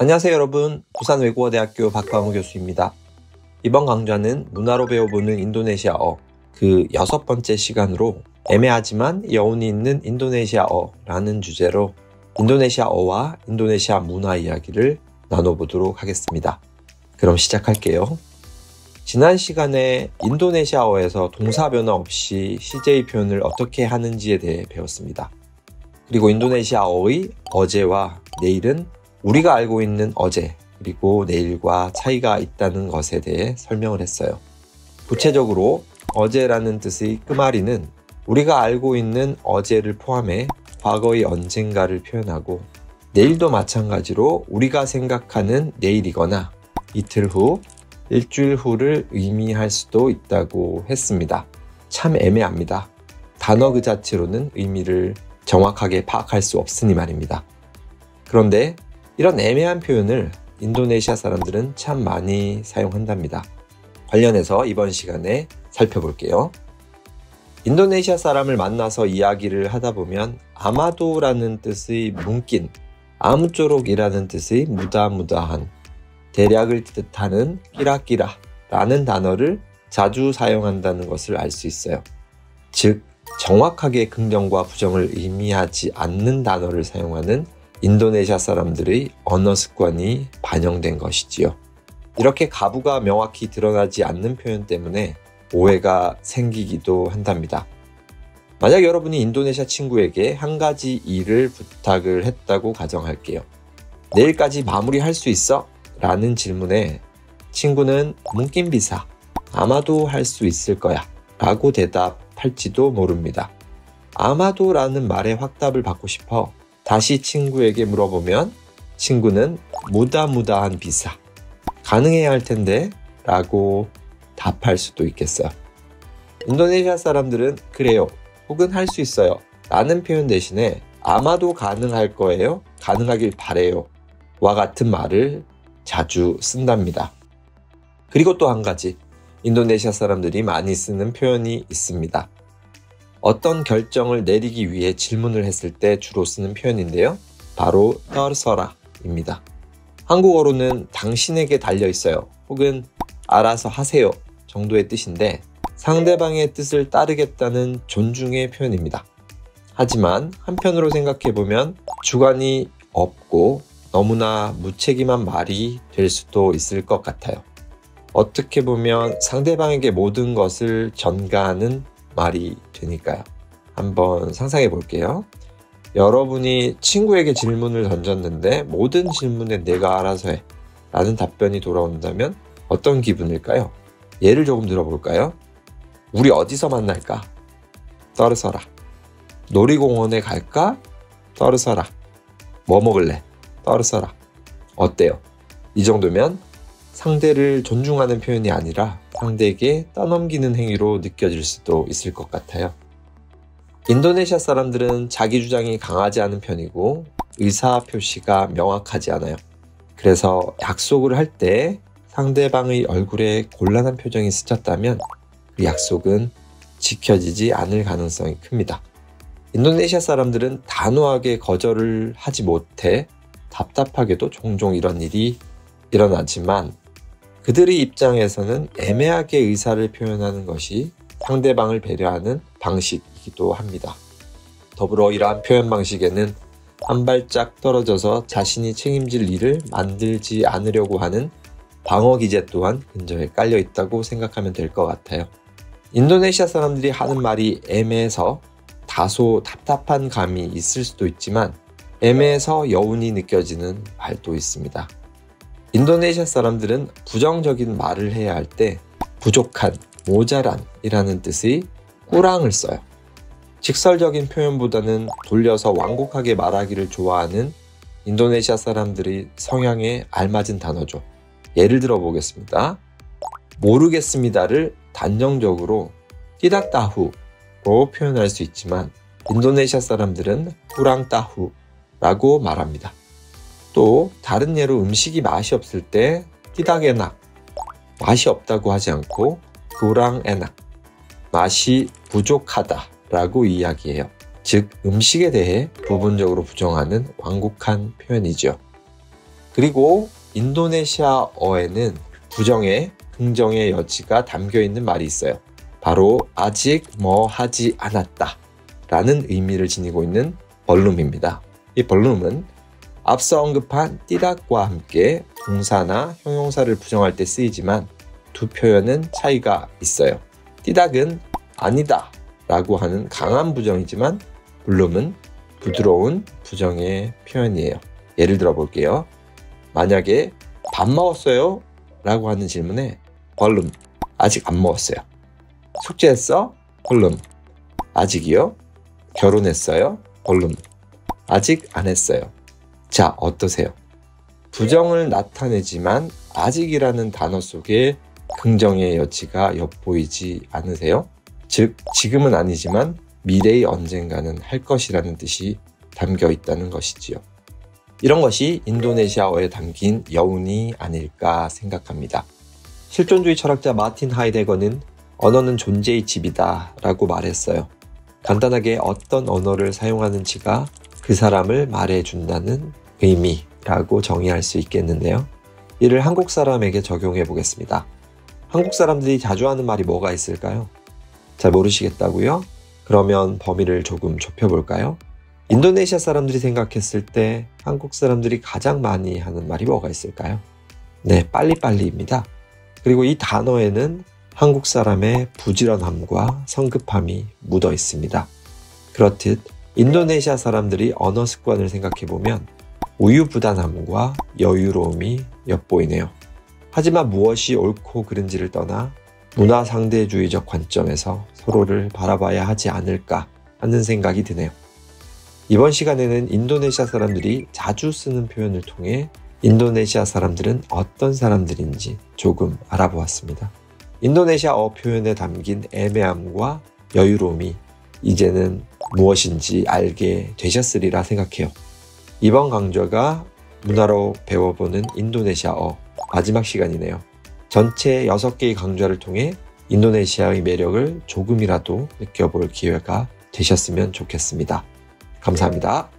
안녕하세요 여러분, 부산외국어대학교 박광우 교수입니다. 이번 강좌는 문화로 배워보는 인도네시아어 그 6번째 시간으로 애매하지만 여운이 있는 인도네시아어라는 주제로 인도네시아어와 인도네시아 문화 이야기를 나눠보도록 하겠습니다. 그럼 시작할게요. 지난 시간에 인도네시아어에서 동사 변화 없이 CJ 표현을 어떻게 하는지에 대해 배웠습니다. 그리고 인도네시아어의 어제와 내일은 우리가 알고 있는 어제 그리고 내일과 차이가 있다는 것에 대해 설명을 했어요. 구체적으로 어제라는 뜻의 끄마리는 우리가 알고 있는 어제를 포함해 과거의 언젠가를 표현하고, 내일도 마찬가지로 우리가 생각하는 내일이거나 이틀 후, 일주일 후를 의미할 수도 있다고 했습니다. 참 애매합니다. 단어 그 자체로는 의미를 정확하게 파악할 수 없으니 말입니다. 그런데 이런 애매한 표현을 인도네시아 사람들은 참 많이 사용한답니다. 관련해서 이번 시간에 살펴볼게요. 인도네시아 사람을 만나서 이야기를 하다 보면 아마도라는 뜻의 뭉낀, 아무쪼록이라는 뜻의 무다무다한, 대략을 뜻하는 끼라끼라라는 단어를 자주 사용한다는 것을 알 수 있어요. 즉, 정확하게 긍정과 부정을 의미하지 않는 단어를 사용하는 인도네시아 사람들의 언어 습관이 반영된 것이지요. 이렇게 가부가 명확히 드러나지 않는 표현 때문에 오해가 생기기도 한답니다. 만약 여러분이 인도네시아 친구에게 한 가지 일을 부탁을 했다고 가정할게요. 내일까지 마무리할 수 있어? 라는 질문에 친구는 뭉낀 비사, 아마도 할 수 있을 거야 라고 대답할지도 모릅니다. 아마도 라는 말에 확답을 받고 싶어 다시 친구에게 물어보면 친구는 무다무다한 비사, 가능해야 할 텐데 라고 답할 수도 있겠어요. 인도네시아 사람들은 그래요 혹은 할 수 있어요 라는 표현 대신에 아마도 가능할 거예요, 가능하길 바래요 와 같은 말을 자주 쓴답니다. 그리고 또 한 가지 인도네시아 사람들이 많이 쓰는 표현이 있습니다. 어떤 결정을 내리기 위해 질문을 했을 때 주로 쓰는 표현인데요. 바로 떨서라입니다. 한국어로는 당신에게 달려있어요 혹은 알아서 하세요 정도의 뜻인데 상대방의 뜻을 따르겠다는 존중의 표현입니다. 하지만 한편으로 생각해보면 주관이 없고 너무나 무책임한 말이 될 수도 있을 것 같아요. 어떻게 보면 상대방에게 모든 것을 전가하는 말이 되니까요. 한번 상상해 볼게요. 여러분이 친구에게 질문을 던졌는데 모든 질문에 내가 알아서 해 라는 답변이 돌아온다면 어떤 기분일까요? 예를 조금 들어볼까요? 우리 어디서 만날까? 떨어서라. 놀이공원에 갈까? 떨어서라. 뭐 먹을래? 떨어서라. 어때요? 이 정도면 상대를 존중하는 표현이 아니라 상대에게 떠넘기는 행위로 느껴질 수도 있을 것 같아요. 인도네시아 사람들은 자기 주장이 강하지 않은 편이고 의사 표시가 명확하지 않아요. 그래서 약속을 할 때 상대방의 얼굴에 곤란한 표정이 스쳤다면 그 약속은 지켜지지 않을 가능성이 큽니다. 인도네시아 사람들은 단호하게 거절을 하지 못해 답답하게도 종종 이런 일이 일어나지만 그들의 입장에서는 애매하게 의사를 표현하는 것이 상대방을 배려하는 방식이기도 합니다. 더불어 이러한 표현 방식에는 한 발짝 떨어져서 자신이 책임질 일을 만들지 않으려고 하는 방어 기제 또한 근저에 깔려 있다고 생각하면 될 것 같아요. 인도네시아 사람들이 하는 말이 애매해서 다소 답답한 감이 있을 수도 있지만 애매해서 여운이 느껴지는 말도 있습니다. 인도네시아 사람들은 부정적인 말을 해야 할 때 부족한, 모자란 이라는 뜻의 꾸랑을 써요. 직설적인 표현보다는 돌려서 완곡하게 말하기를 좋아하는 인도네시아 사람들의 성향에 알맞은 단어죠. 예를 들어 보겠습니다. 모르겠습니다를 단정적으로 띠닥따후로 표현할 수 있지만 인도네시아 사람들은 꾸랑따후라고 말합니다. 또 다른 예로 음식이 맛이 없을 때 띠닥에낙, 맛이 없다고 하지 않고 kurang enak, 맛이 부족하다 라고 이야기해요. 즉 음식에 대해 부분적으로 부정하는 완곡한 표현이죠. 그리고 인도네시아어에는 부정에 긍정의 여지가 담겨있는 말이 있어요. 바로 아직 뭐 하지 않았다 라는 의미를 지니고 있는 벌룸입니다. 이 벌룸은 앞서 언급한 띠닥과 함께 동사나 형용사를 부정할 때 쓰이지만 두 표현은 차이가 있어요. 띠닥은 아니다 라고 하는 강한 부정이지만 벌룸은 부드러운 부정의 표현이에요. 예를 들어 볼게요. 만약에 밥 먹었어요? 라고 하는 질문에 벌룸, 아직 안 먹었어요. 숙제했어? 벌룸, 아직이요? 결혼했어요? 벌룸, 아직 안 했어요. 자, 어떠세요? 부정을 나타내지만 아직이라는 단어 속에 긍정의 여지가 엿보이지 않으세요? 즉, 지금은 아니지만 미래의 언젠가는 할 것이라는 뜻이 담겨 있다는 것이지요. 이런 것이 인도네시아어에 담긴 여운이 아닐까 생각합니다. 실존주의 철학자 마틴 하이데거는 언어는 존재의 집이다 라고 말했어요. 간단하게 어떤 언어를 사용하는지가 그 사람을 말해준다는 의미라고 정의할 수 있겠는데요. 이를 한국 사람에게 적용해 보겠습니다. 한국 사람들이 자주 하는 말이 뭐가 있을까요? 잘 모르시겠다고요? 그러면 범위를 조금 좁혀볼까요? 인도네시아 사람들이 생각했을 때 한국 사람들이 가장 많이 하는 말이 뭐가 있을까요? 네, 빨리빨리입니다. 그리고 이 단어에는 한국 사람의 부지런함과 성급함이 묻어 있습니다. 그렇듯 인도네시아 사람들이 언어 습관을 생각해보면 우유부단함과 여유로움이 엿보이네요. 하지만 무엇이 옳고 그른지를 떠나 문화 상대주의적 관점에서 서로를 바라봐야 하지 않을까 하는 생각이 드네요. 이번 시간에는 인도네시아 사람들이 자주 쓰는 표현을 통해 인도네시아 사람들은 어떤 사람들인지 조금 알아보았습니다. 인도네시아어 표현에 담긴 애매함과 여유로움이 이제는 무엇인지 알게 되셨으리라 생각해요. 이번 강좌가 문화로 배워보는 인도네시아어 마지막 시간이네요. 전체 6개의 강좌를 통해 인도네시아의 매력을 조금이라도 느껴볼 기회가 되셨으면 좋겠습니다. 감사합니다.